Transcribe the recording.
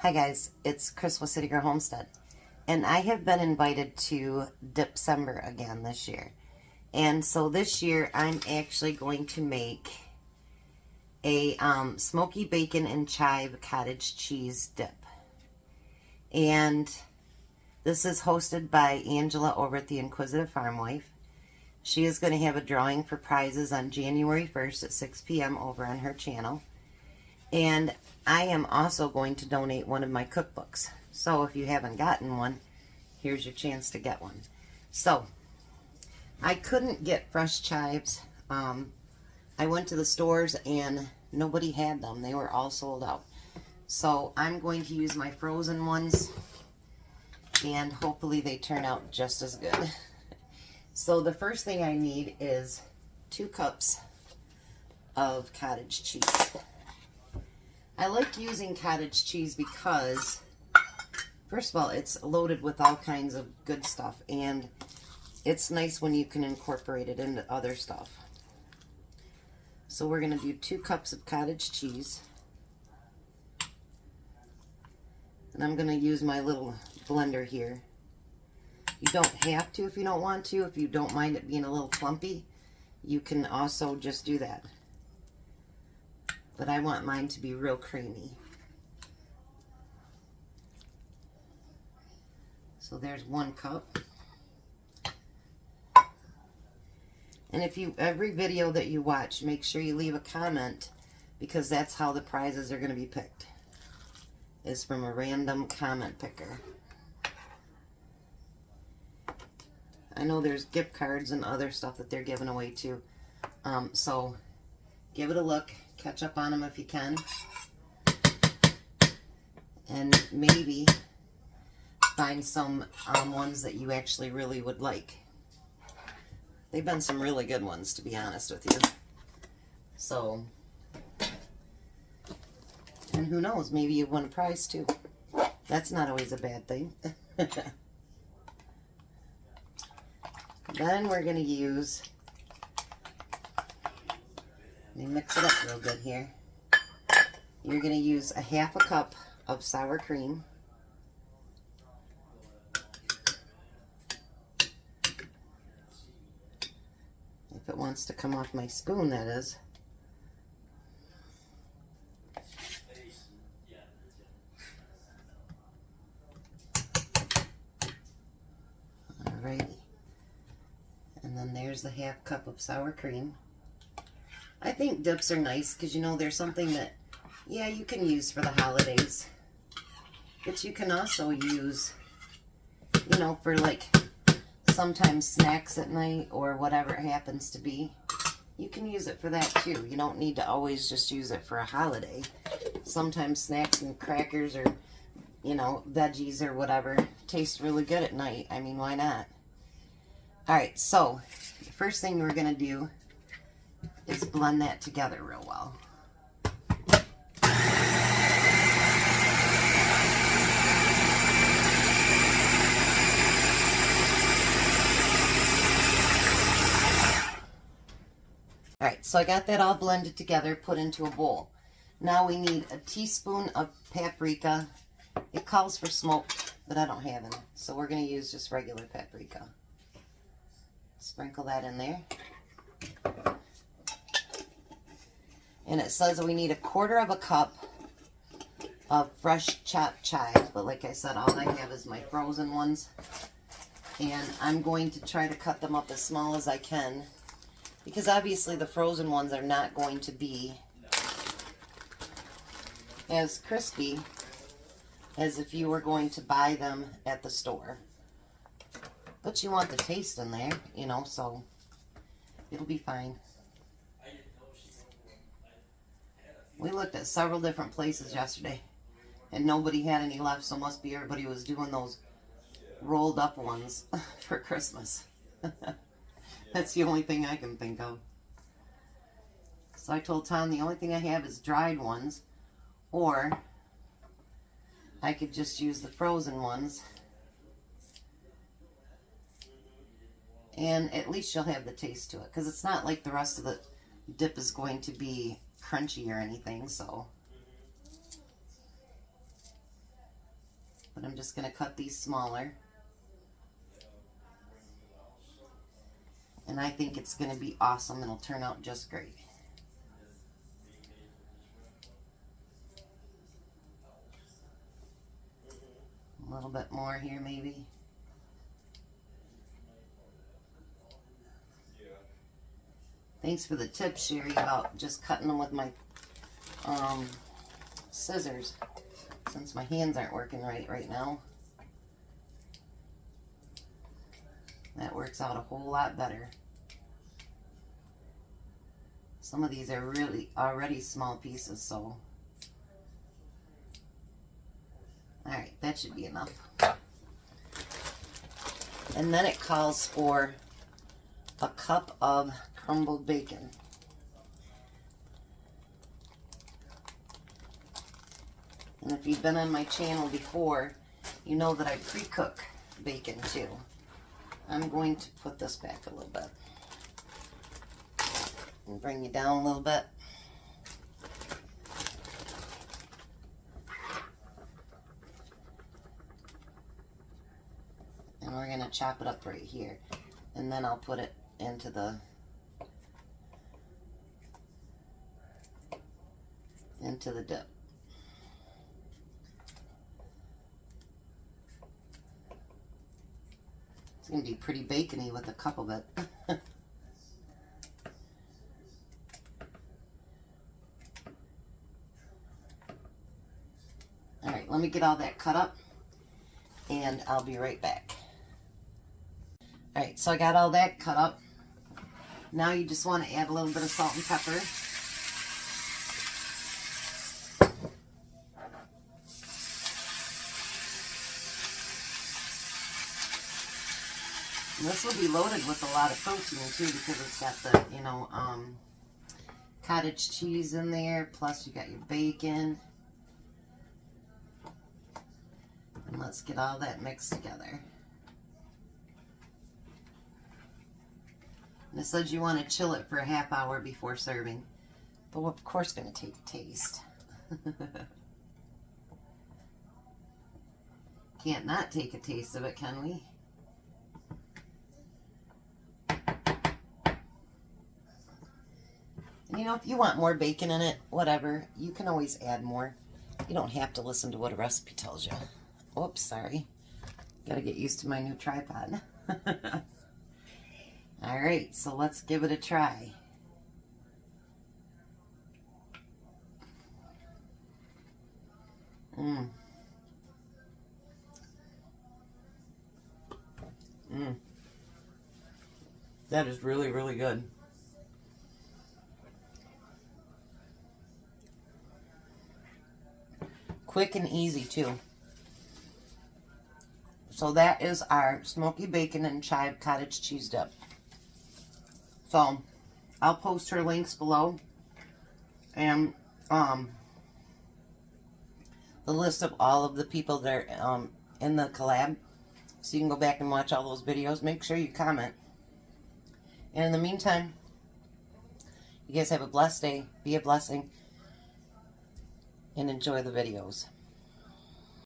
Hi guys, it's Chris with City Girl Homestead, and I have been invited to Dipember again this year. And so this year I'm actually going to make a smoky bacon and chive cottage cheese dip. And this is hosted by Angela over at the Inquisitive Farm Wife. She is going to have a drawing for prizes on January 1st at 6 p.m. over on her channel. And I am also going to donate one of my cookbooks. So if you haven't gotten one, here's your chance to get one. So, I couldn't get fresh chives. I went to the stores and nobody had them. They were all sold out. So I'm going to use my frozen ones and hopefully they turn out just as good. So the first thing I need is 2 cups of cottage cheese. I like using cottage cheese because, first of all, it's loaded with all kinds of good stuff, and it's nice when you can incorporate it into other stuff. So we're going to do 2 cups of cottage cheese. And I'm going to use my little blender here. You don't have to if you don't want to. If you don't mind it being a little clumpy, you can also just do that. But I want mine to be real creamy. So there's 1 cup. And if you, every video that you watch, make sure you leave a comment, because that's how the prizes are going to be picked. Is from a random comment picker. I know there's gift cards and other stuff that they're giving away too. So give it a look. Catch up on them if you can. And maybe find some ones that you actually really would like. They've been some really good ones, to be honest with you. So, and who knows, maybe you win a prize too. That's not always a bad thing. Then we're going to use, let me mix it up real good here. You're going to use a 1/2 cup of sour cream. If it wants to come off my spoon, that is. Alrighty. And then there's the 1/2 cup of sour cream. I think dips are nice because, you know, there's something that, yeah, you can use for the holidays. But you can also use, you know, for like sometimes snacks at night or whatever it happens to be. You can use it for that too. You don't need to always just use it for a holiday. Sometimes snacks and crackers or, you know, veggies or whatever taste really good at night. I mean, why not? Alright, so the first thing we're going to do is blend that together real well. Alright, so I got that all blended together, put into a bowl. Now we need a teaspoon of paprika. It calls for smoked, but I don't have any, so we're going to use just regular paprika. Sprinkle that in there. And it says we need 1/4 cup of fresh chopped chives, but like I said, all I have is my frozen ones. And I'm going to try to cut them up as small as I can, because obviously the frozen ones are not going to be as crispy as if you were going to buy them at the store. But you want the taste in there, you know, so it'll be fine. We looked at several different places yesterday, and nobody had any left, so must be everybody was doing those rolled up ones for Christmas. That's the only thing I can think of. So I told Tom the only thing I have is dried ones, or I could just use the frozen ones. And at least you'll have the taste to it, because it's not like the rest of the dip is going to be crunchy or anything, so but I'm just going to cut these smaller. And I think it's going to be awesome. It'll turn out just great. A little bit more here maybe. Thanks for the tip, Sherry, about just cutting them with my scissors, since my hands aren't working right now. That works out a whole lot better. Some of these are really already small pieces, so. Alright, that should be enough. And then it calls for a cup of crumbled bacon. And if you've been on my channel before, you know that I pre-cook bacon too. I'm going to put this back a little bit and bring you down a little bit. And we're going to chop it up right here. And then I'll put it into the dip. It's going to be pretty bacony with a cup of it. Alright, let me get all that cut up and I'll be right back. Alright, so I got all that cut up. Now you just want to add a little bit of salt and pepper. And this will be loaded with a lot of protein too, because it's got the, you know, cottage cheese in there, plus you got your bacon. And let's get all that mixed together. And it says you want to chill it for a half hour before serving. But we're of course going to take a taste. Can't not take a taste of it, can we? And you know, if you want more bacon in it, whatever, you can always add more. You don't have to listen to what a recipe tells you. Oops, sorry. Gotta get used to my new tripod. Alright, so let's give it a try. That is really, really good. Quick and easy too. So that is our smoky bacon and chive cottage cheese dip. So I'll post her links below and the list of all of the people that are in the collab, so you can go back and watch all those videos. Make sure you comment. And in the meantime, you guys have a blessed day, be a blessing, and enjoy the videos.